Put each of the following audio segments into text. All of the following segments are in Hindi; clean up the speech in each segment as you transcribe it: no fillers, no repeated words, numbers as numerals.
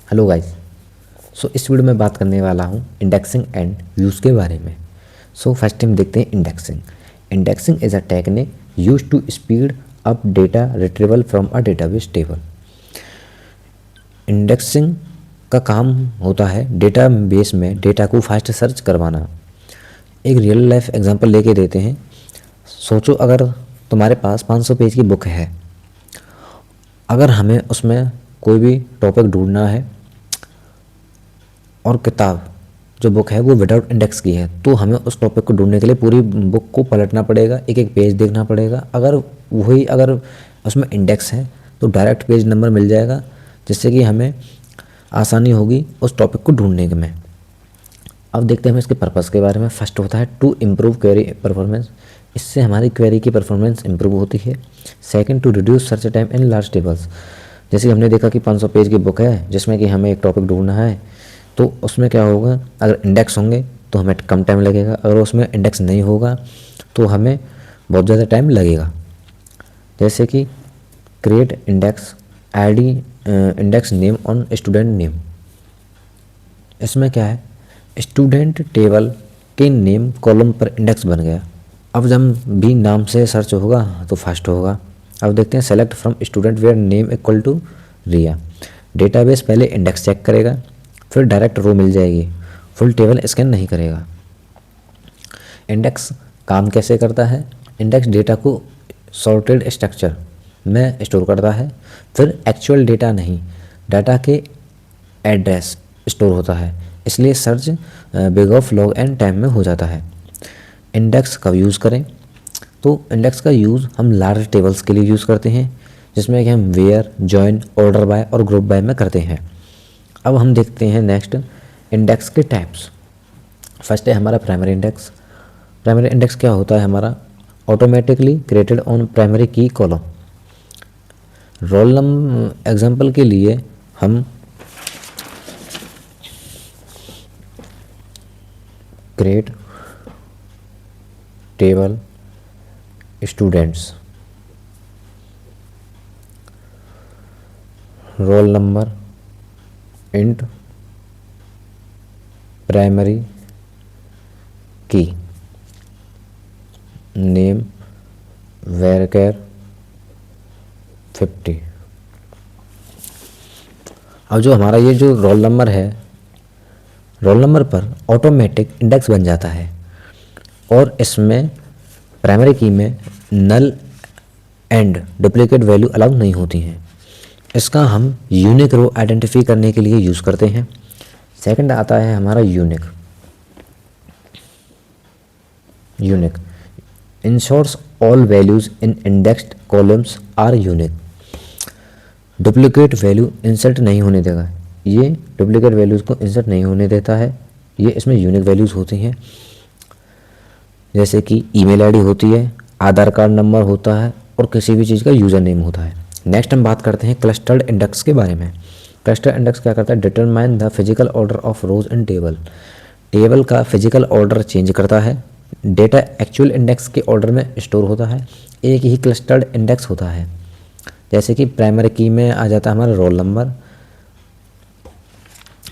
Hello guys. इस वीडियो में बात करने वाला हूँ इंडेक्सिंग एंड व्यूज़ के बारे में। फर्स्ट टाइम देखते हैं indexing. Indexing is a technique use to speed up data retrieval from a database table. Indexing का काम होता है डेटाबेस में डेटा को फास्ट सर्च करवाना। एक रियल लाइफ एग्जांपल लेके देते हैं। सोचो अगर तुम्हारे पास 500 पेज की बुक है, अगर हमें उसमें कोई भी टॉपिक ढूंढना है और किताब जो बुक है वो विदाउट इंडेक्स की है, तो हमें उस टॉपिक को ढूंढने के लिए पूरी बुक को पलटना पड़ेगा, एक एक पेज देखना पड़ेगा। अगर उसमें इंडेक्स है तो डायरेक्ट पेज नंबर मिल जाएगा, जिससे कि हमें आसानी होगी उस टॉपिक को ढूंढने में। अब देखते हैं हम इसके पर्पज़ के बारे में। फर्स्ट होता है टू इम्प्रूव क्वेरी परफॉर्मेंस, इससे हमारी क्वेरी की परफॉर्मेंस इम्प्रूव होती है। Second, to reduce search time in large tables, जैसे हमने देखा कि 500 पेज की बुक है जिसमें कि हमें एक टॉपिक ढूंढना है, तो उसमें क्या होगा, अगर इंडेक्स होंगे तो हमें कम टाइम लगेगा, अगर उसमें इंडेक्स नहीं होगा तो हमें बहुत ज़्यादा टाइम लगेगा। जैसे कि create index ID index name on student name, इसमें क्या है, स्टूडेंट टेबल के नेम कॉलम पर इंडेक्स बन गया। अब जब भी नाम से सर्च होगा तो फास्ट होगा। अब देखते हैं select from student where name equal to Riya. Database पहले इंडेक्स चेक करेगा, फिर डायरेक्ट रो मिल जाएगी, फुल टेबल स्कैन नहीं करेगा। इंडेक्स काम कैसे करता है, इंडेक्स डेटा को सॉर्टेड स्ट्रक्चर में स्टोर करता है, फिर एक्चुअल डेटा नहीं, डाटा के एड्रेस स्टोर होता है, इसलिए search big of log and time में हो जाता है। इंडेक्स कब यूज़ करें, तो इंडेक्स का यूज़ हम लार्ज टेबल्स के लिए यूज़ करते हैं, जिसमें कि हम वेयर, जॉइन, ऑर्डर बाय और ग्रुप बाय में करते हैं। अब हम देखते हैं नेक्स्ट इंडेक्स के टाइप्स। फर्स्ट है हमारा प्राइमरी इंडेक्स। प्राइमरी इंडेक्स क्या होता है हमारा, automatically created on primary key column. Roll number example के लिए हम create table students, roll number int primary key, name varchar 50। अब जो हमारा ये जो रोल नंबर है, रोल नंबर पर ऑटोमेटिक इंडेक्स बन जाता है और इसमें प्राइमरी की में null and duplicate value allow नहीं होती हैं। इसका हम यूनिक रो आइडेंटिफाई करने के लिए यूज़ करते हैं। सेकंड आता है हमारा unique ensures all values in indexed columns are unique. Duplicate value insert नहीं होने देगा, ये डुप्लीकेट वैल्यूज़ को इंसर्ट नहीं होने देता है, ये इसमें यूनिक वैल्यूज़ होती हैं। जैसे कि ईमेल आईडी होती है, आधार कार्ड नंबर होता है और किसी भी चीज़ का यूज़र नेम होता है। नेक्स्ट हम बात करते हैं क्लस्टर्ड इंडेक्स के बारे में। क्लस्टर इंडेक्स क्या करता है, determine the physical order of rose in table. Table का फिजिकल ऑर्डर चेंज करता है, डेटा एक्चुअल इंडेक्स के ऑर्डर में स्टोर होता है, एक ही क्लस्टर्ड इंडेक्स होता है। जैसे कि प्राइमरी की में आ जाता है हमारा रोल नंबर।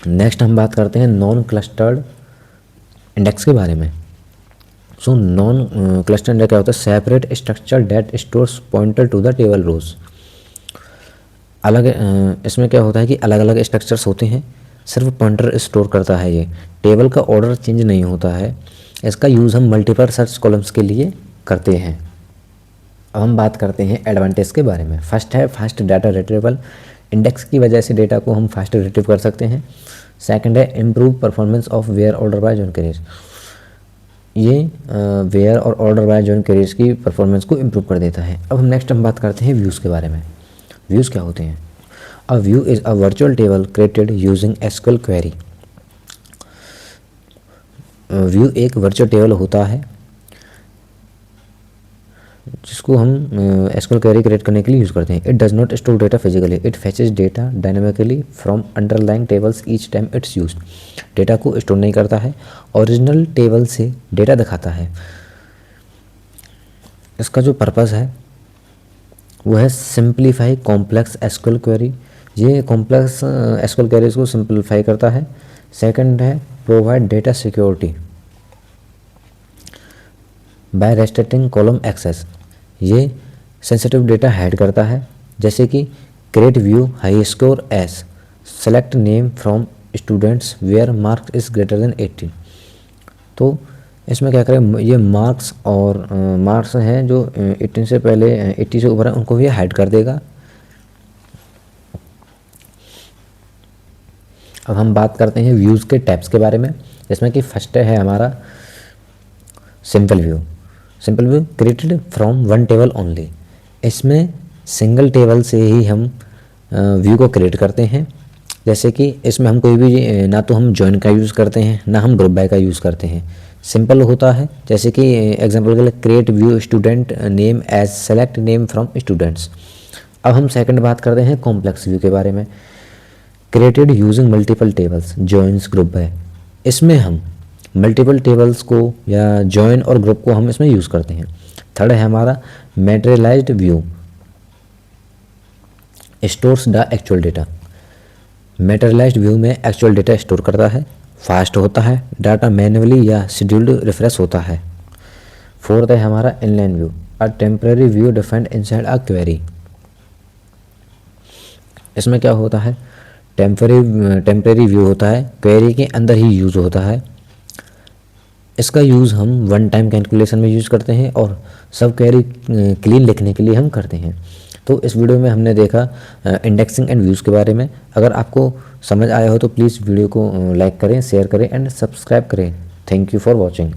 नेक्स्ट हम बात करते हैं नॉन क्लस्टर्ड इंडेक्स के बारे में। नॉन क्लस्टर इंडेक्स क्या होता है, separate structure that stores pointer to the table rows. इसमें क्या होता है कि अलग अलग स्ट्रक्चर्स होते हैं, सिर्फ पॉइंटर स्टोर करता है, ये टेबल का ऑर्डर चेंज नहीं होता है। इसका यूज़ हम मल्टीपल सर्च कॉलम्स के लिए करते हैं। अब हम बात करते हैं एडवांटेज के बारे में। फर्स्ट है फास्ट डाटा रिट्रीवल, इंडेक्स की वजह से डेटा को हम फास्ट रिट्रीव कर सकते हैं। सेकंड है improve performance of where order by join queries, ये वेयर और ऑर्डर बाय जॉइन क्वेरीज की परफॉर्मेंस को इम्प्रूव कर देता है। अब हम बात करते हैं व्यूज़ के बारे में। व्यूज़ क्या होते हैं, a view is a virtual table created using SQL query. View एक वर्चुअल टेबल होता है जिसको हम एसक्यूएल क्वेरी क्रिएट करने के लिए यूज़ करते हैं। It does not store data physically, it fetches data dynamically from underlying tables each time it's use. Data को स्टोर नहीं करता है, ओरिजिनल टेबल से डेटा दिखाता है। इसका जो पर्पज़ है वो है सिंप्लीफाई कॉम्प्लेक्स एसक्यूएल क्वेरी ये कॉम्प्लेक्स एसक्यूएल क्वेरीज को सिंपलीफाई करता है। सेकंड है provide data security by restricting column access. ये सेंसिटिव डेटा हाइड करता है, जैसे कि create view high score as select name from students where marks is greater than 80। तो इसमें क्या करें, ये मार्क्स और मार्क्स हैं जो 18 से पहले 80 से ऊपर है उनको भी हाइड कर देगा। अब हम बात करते हैं व्यूज़ के टाइप्स के बारे में, जिसमें कि फर्स्ट है हमारा simple view. Simple view created from one table only. इसमें सिंगल टेबल से ही हम व्यू को क्रिएट करते हैं, जैसे कि इसमें हम कोई भी ना तो हम जॉइन का यूज़ करते हैं ना हम ग्रुप बाय का यूज़ करते हैं। सिंपल होता है, जैसे कि एग्जांपल के लिए create view student name as select name from students. अब हम सेकंड बात करते हैं कॉम्प्लेक्स व्यू के बारे में। Created using multiple tables joins group by. इसमें हम मल्टीपल टेबल्स को या जॉइन और ग्रुप को हम इसमें यूज़ करते हैं। थर्ड है हमारा materialized view stores the actual data. Materialized view में एक्चुअल डेटा स्टोर करता है, फास्ट होता है, डाटा मैन्युअली या शेड्यूल्ड रिफ्रेश होता है। फोर्थ है हमारा inline view a temporary view defined inside a query. इसमें क्या होता है, टेम्परेरी व्यू होता है, क्वेरी के अंदर ही यूज़ होता है। इसका यूज़ हम वन टाइम कैलकुलेशन में यूज़ करते हैं और सब क्वेरी क्लीन लिखने के लिए हम करते हैं। तो इस वीडियो में हमने देखा इंडेक्सिंग एंड व्यूज़ के बारे में। अगर आपको समझ आया हो तो प्लीज़ वीडियो को लाइक करें, शेयर करें एंड सब्सक्राइब करें। Thank you for watching.